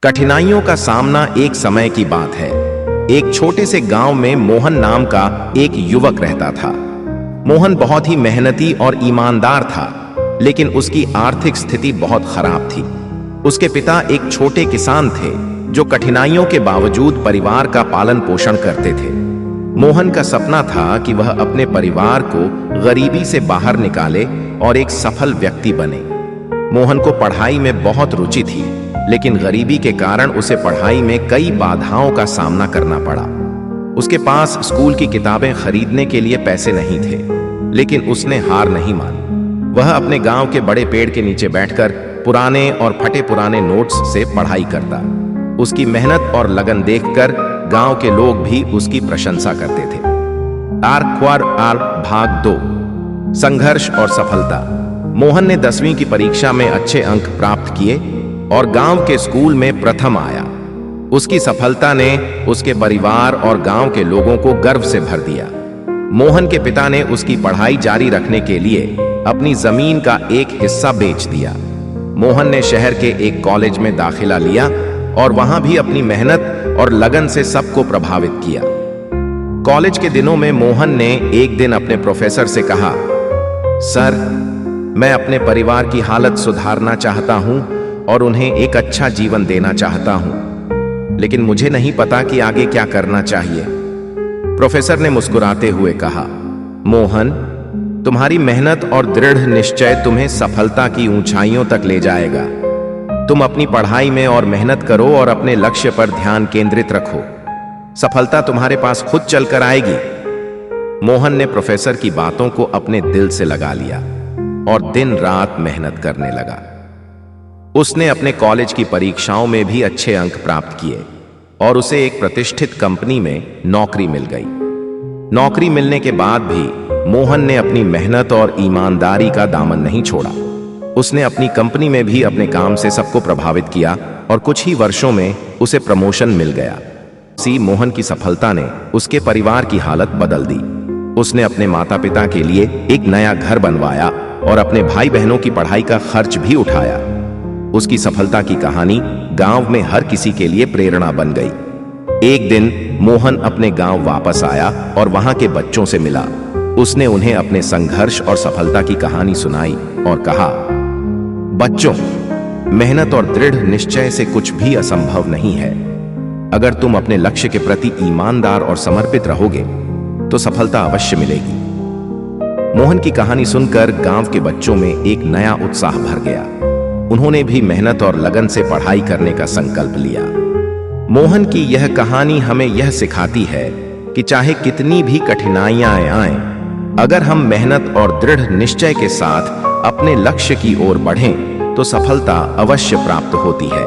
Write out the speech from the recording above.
कठिनाइयों का सामना एक समय की बात है। एक छोटे से गांव में मोहन नाम का एक युवक रहता था। मोहन बहुत ही मेहनती और ईमानदार था, लेकिन उसकी आर्थिक स्थिति बहुत खराब थी। उसके पिता एक छोटे किसान थे जो कठिनाइयों के बावजूद परिवार का पालन पोषण करते थे। मोहन का सपना था कि वह अपने परिवार को गरीबी से बाहर निकाले और एक सफल व्यक्ति बने। मोहन को पढ़ाई में बहुत रुचि थी, लेकिन गरीबी के कारण उसे पढ़ाई में कई बाधाओं का सामना करना पड़ा। उसके पास स्कूल की किताबें खरीदने के लिए पैसे नहीं थे, लेकिन उसने हार नहीं मानी। वह अपने गांव के बड़े पेड़ के नीचे बैठकर पुराने और फटे पुराने नोट्स से पढ़ाई करता। उसकी मेहनत और लगन देखकर गांव के लोग भी उसकी प्रशंसा करते थे। भाग 2, संघर्ष और सफलता। मोहन ने 10वीं की परीक्षा में अच्छे अंक प्राप्त किए और गांव के स्कूल में प्रथम आया। उसकी सफलता ने उसके परिवार और गांव के लोगों को गर्व से भर दिया। मोहन के पिता ने उसकी पढ़ाई जारी रखने के लिए अपनी जमीन का एक हिस्सा बेच दिया। मोहन ने शहर के एक कॉलेज में दाखिला लिया और वहां भी अपनी मेहनत और लगन से सबको प्रभावित किया। कॉलेज के दिनों में मोहन ने एक दिन अपने प्रोफेसर से कहा, सर, मैं अपने परिवार की हालत सुधारना चाहता हूं और उन्हें एक अच्छा जीवन देना चाहता हूं, लेकिन मुझे नहीं पता कि आगे क्या करना चाहिए। प्रोफेसर ने मुस्कुराते हुए कहा, मोहन, तुम्हारी मेहनत और दृढ़ निश्चय तुम्हें सफलता की ऊंचाइयों तक ले जाएगा। तुम अपनी पढ़ाई में और मेहनत करो और अपने लक्ष्य पर ध्यान केंद्रित रखो। सफलता तुम्हारे पास खुद चलकर आएगी। मोहन ने प्रोफेसर की बातों को अपने दिल से लगा लिया और दिन रात मेहनत करने लगा। उसने अपने कॉलेज की परीक्षाओं में भी अच्छे अंक प्राप्त किए और उसे एक प्रतिष्ठित कंपनी में नौकरी मिल गई। नौकरी मिलने के बाद भी मोहन ने अपनी मेहनत और ईमानदारी का दामन नहीं छोड़ा। उसने अपनी कंपनी में भी अपने काम से सबको प्रभावित किया और कुछ ही वर्षों में उसे प्रमोशन मिल गया। मोहन की सफलता ने उसके परिवार की हालत बदल दी। उसने अपने माता पिता के लिए एक नया घर बनवाया और अपने भाई बहनों की पढ़ाई का खर्च भी उठाया। उसकी सफलता की कहानी गांव में हर किसी के लिए प्रेरणा बन गई। एक दिन मोहन अपने गांव वापस आया और वहां के बच्चों से मिला। उसने उन्हें अपने संघर्ष और सफलता की कहानी सुनाई और कहा, बच्चों, मेहनत और दृढ़ निश्चय से कुछ भी असंभव नहीं है। अगर तुम अपने लक्ष्य के प्रति ईमानदार और समर्पित रहोगे तो सफलता अवश्य मिलेगी। मोहन की कहानी सुनकर गांव के बच्चों में एक नया उत्साह भर गया। उन्होंने भी मेहनत और लगन से पढ़ाई करने का संकल्प लिया। मोहन की यह कहानी हमें यह सिखाती है कि चाहे कितनी भी कठिनाइयां आएं, अगर हम मेहनत और दृढ़ निश्चय के साथ अपने लक्ष्य की ओर बढ़ें तो सफलता अवश्य प्राप्त होती है।